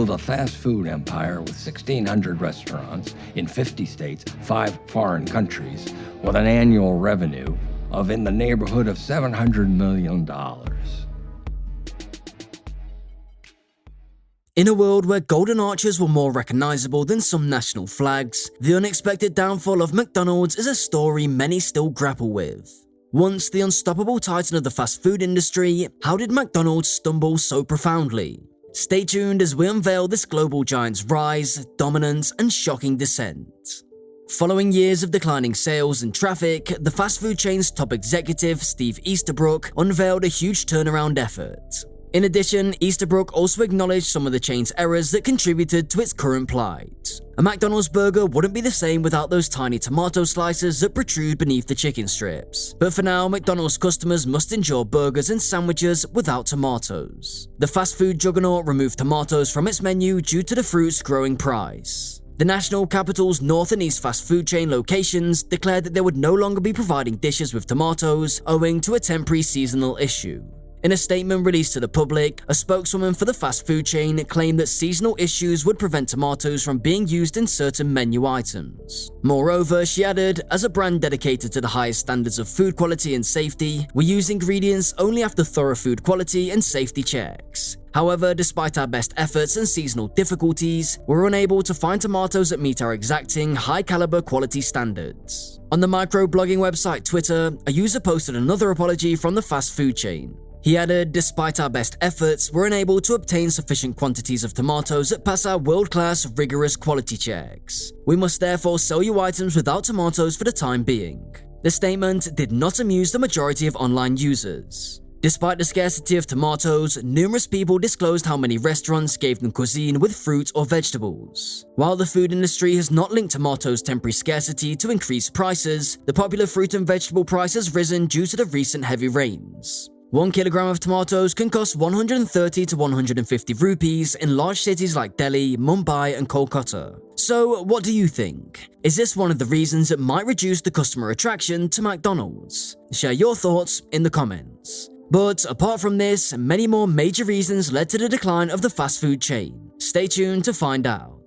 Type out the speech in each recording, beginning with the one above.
A fast food empire with 1,600 restaurants in 50 states, 5 foreign countries, with an annual revenue of in the neighborhood of $700 million. In a world where golden arches were more recognizable than some national flags, the unexpected downfall of McDonald's is a story many still grapple with. Once the unstoppable titan of the fast food industry, how did McDonald's stumble so profoundly? Stay tuned as we unveil this global giant's rise, dominance, and shocking descent. Following years of declining sales and traffic, the fast food chain's top executive, Steve Easterbrook, unveiled a huge turnaround effort. In addition, Easterbrook also acknowledged some of the chain's errors that contributed to its current plight. A McDonald's burger wouldn't be the same without those tiny tomato slices that protrude beneath the chicken strips. But for now, McDonald's customers must endure burgers and sandwiches without tomatoes. The fast food juggernaut removed tomatoes from its menu due to the fruit's growing price. The national capital's north and east fast food chain locations declared that they would no longer be providing dishes with tomatoes owing to a temporary seasonal issue. In a statement released to the public, a spokeswoman for the fast food chain claimed that seasonal issues would prevent tomatoes from being used in certain menu items. Moreover, she added, as a brand dedicated to the highest standards of food quality and safety, we use ingredients only after thorough food quality and safety checks. However, despite our best efforts and seasonal difficulties, we're unable to find tomatoes that meet our exacting, high-caliber quality standards. On the microblogging website Twitter, a user posted another apology from the fast food chain. He added, despite our best efforts, we're unable to obtain sufficient quantities of tomatoes that pass our world-class, rigorous quality checks. We must therefore sell you items without tomatoes for the time being. The statement did not amuse the majority of online users. Despite the scarcity of tomatoes, numerous people disclosed how many restaurants gave them cuisine with fruit or vegetables. While the food industry has not linked tomatoes' temporary scarcity to increased prices, the popular fruit and vegetable price has risen due to the recent heavy rains. 1 kilogram of tomatoes can cost 130 to 150 rupees in large cities like Delhi, Mumbai, and Kolkata. So, what do you think? Is this one of the reasons that might reduce the customer attraction to McDonald's? Share your thoughts in the comments. But apart from this, many more major reasons led to the decline of the fast food chain. Stay tuned to find out.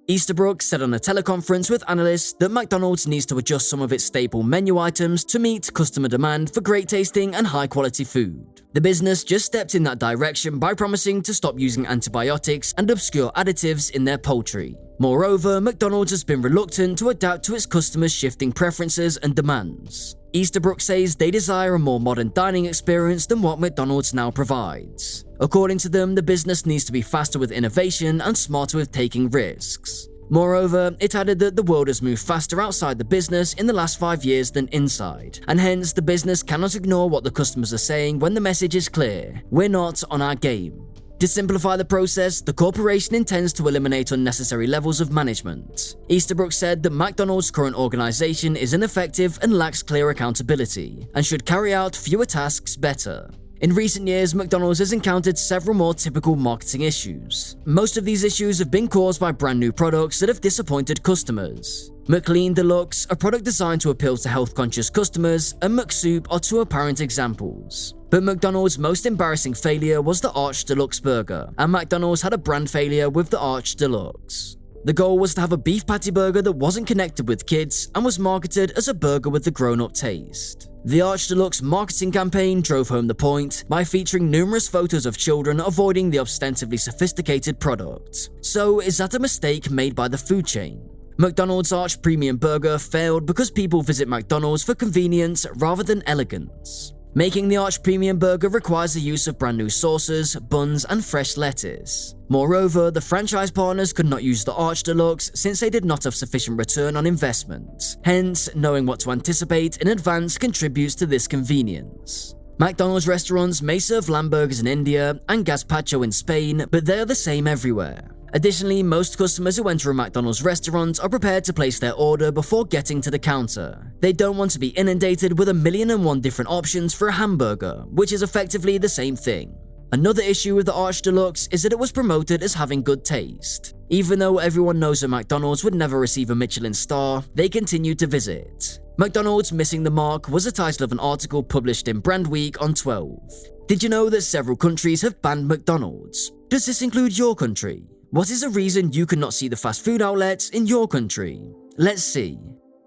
Easterbrook said on a teleconference with analysts that McDonald's needs to adjust some of its staple menu items to meet customer demand for great tasting and high quality food. The business just stepped in that direction by promising to stop using antibiotics and obscure additives in their poultry. Moreover, McDonald's has been reluctant to adapt to its customers' shifting preferences and demands. Easterbrook says they desire a more modern dining experience than what McDonald's now provides. According to them, the business needs to be faster with innovation and smarter with taking risks. Moreover, it added that the world has moved faster outside the business in the last 5 years than inside, and hence the business cannot ignore what the customers are saying when the message is clear: we're not on our game. To simplify the process, the corporation intends to eliminate unnecessary levels of management. Easterbrook said that McDonald's current organization is ineffective and lacks clear accountability, and should carry out fewer tasks better. In recent years, McDonald's has encountered several more typical marketing issues. Most of these issues have been caused by brand new products that have disappointed customers. McLean Deluxe, a product designed to appeal to health-conscious customers, and McSoup are two apparent examples. But McDonald's most embarrassing failure was the Arch Deluxe burger, and McDonald's had a brand failure with the Arch Deluxe. The goal was to have a beef patty burger that wasn't connected with kids and was marketed as a burger with the grown-up taste. The Arch Deluxe marketing campaign drove home the point by featuring numerous photos of children avoiding the ostensibly sophisticated product. So, is that a mistake made by the food chain? McDonald's Arch Premium Burger failed because people visit McDonald's for convenience rather than elegance. Making the Arch Premium Burger requires the use of brand new sauces, buns, and fresh lettuce. Moreover, the franchise partners could not use the Arch Deluxe since they did not have sufficient return on investment. Hence, knowing what to anticipate in advance contributes to this convenience. McDonald's restaurants may serve lamb burgers in India and gazpacho in Spain, but they are the same everywhere. Additionally, most customers who enter a McDonald's restaurant are prepared to place their order before getting to the counter. They don't want to be inundated with 1,000,001 different options for a hamburger, which is effectively the same thing. Another issue with the Arch Deluxe is that it was promoted as having good taste. Even though everyone knows that McDonald's would never receive a Michelin star, they continued to visit. McDonald's Missing the Mark was the title of an article published in Brand Week on 12. Did you know that several countries have banned McDonald's? Does this include your country? What is the reason you cannot see the fast food outlets in your country? Let's see.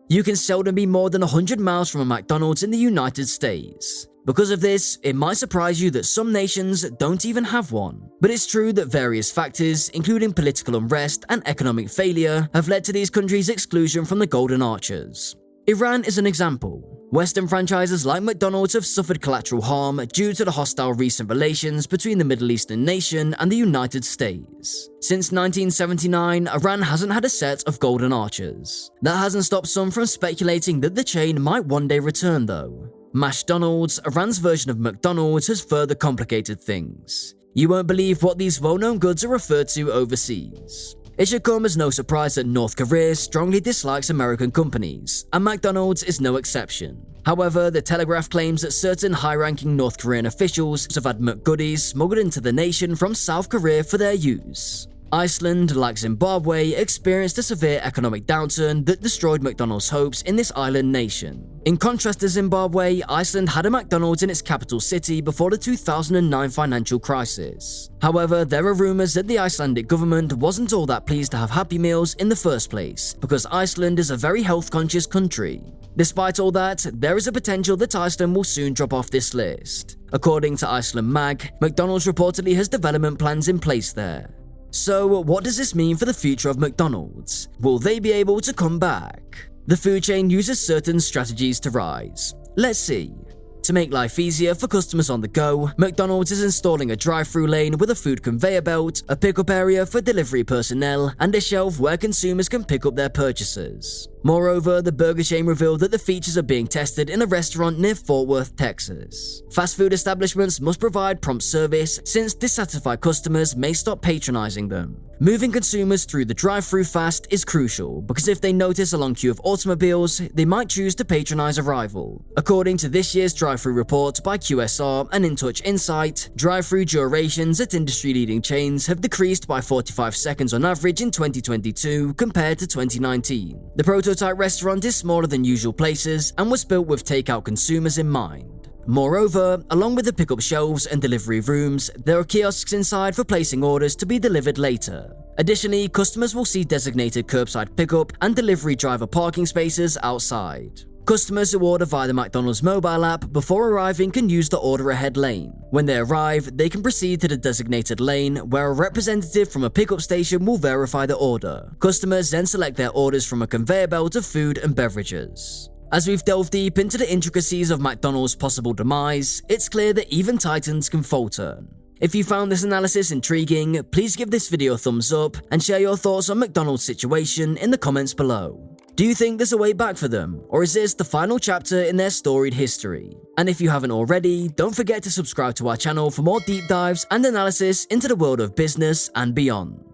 You can seldom be more than 100 miles from a McDonald's in the United States. Because of this, it might surprise you that some nations don't even have one. But it's true that various factors, including political unrest and economic failure, have led to these countries' exclusion from the Golden Arches. Iran is an example. Western franchises like McDonald's have suffered collateral harm due to the hostile recent relations between the Middle Eastern nation and the United States. Since 1979, Iran hasn't had a set of Golden Arches. That hasn't stopped some from speculating that the chain might one day return though. McDonald's, Iran's version of McDonald's, has further complicated things. You won't believe what these well-known goods are referred to overseas. It should come as no surprise that North Korea strongly dislikes American companies, and McDonald's is no exception. However, the Telegraph claims that certain high-ranking North Korean officials have had McGoodies smuggled into the nation from South Korea for their use. Iceland, like Zimbabwe, experienced a severe economic downturn that destroyed McDonald's hopes in this island nation. In contrast to Zimbabwe, Iceland had a McDonald's in its capital city before the 2009 financial crisis. However, there are rumors that the Icelandic government wasn't all that pleased to have Happy Meals in the first place, because Iceland is a very health-conscious country. Despite all that, there is a potential that Iceland will soon drop off this list. According to Iceland Mag, McDonald's reportedly has development plans in place there. So, what does this mean for the future of McDonald's? Will they be able to come back? The food chain uses certain strategies to rise. Let's see. To make life easier for customers on the go, McDonald's is installing a drive-thru lane with a food conveyor belt, a pickup area for delivery personnel, and a shelf where consumers can pick up their purchases. Moreover, the burger chain revealed that the features are being tested in a restaurant near Fort Worth, Texas. Fast food establishments must provide prompt service since dissatisfied customers may stop patronizing them. Moving consumers through the drive-thru fast is crucial because if they notice a long queue of automobiles, they might choose to patronize a rival. According to this year's drive-thru report by QSR and InTouch Insight, drive-thru durations at industry-leading chains have decreased by 45 seconds on average in 2022 compared to 2019. The prototype restaurant is smaller than usual places and was built with takeout consumers in mind. Moreover, along with the pickup shelves and delivery rooms, there are kiosks inside for placing orders to be delivered later. Additionally, customers will see designated curbside pickup and delivery driver parking spaces outside. Customers who order via the McDonald's mobile app before arriving can use the order ahead lane. When they arrive, they can proceed to the designated lane where a representative from a pickup station will verify the order. Customers then select their orders from a conveyor belt of food and beverages. As we've delved deep into the intricacies of McDonald's possible demise, it's clear that even titans can falter. If you found this analysis intriguing, please give this video a thumbs up and share your thoughts on McDonald's situation in the comments below. Do you think there's a way back for them, or is this the final chapter in their storied history? And if you haven't already, don't forget to subscribe to our channel for more deep dives and analysis into the world of business and beyond.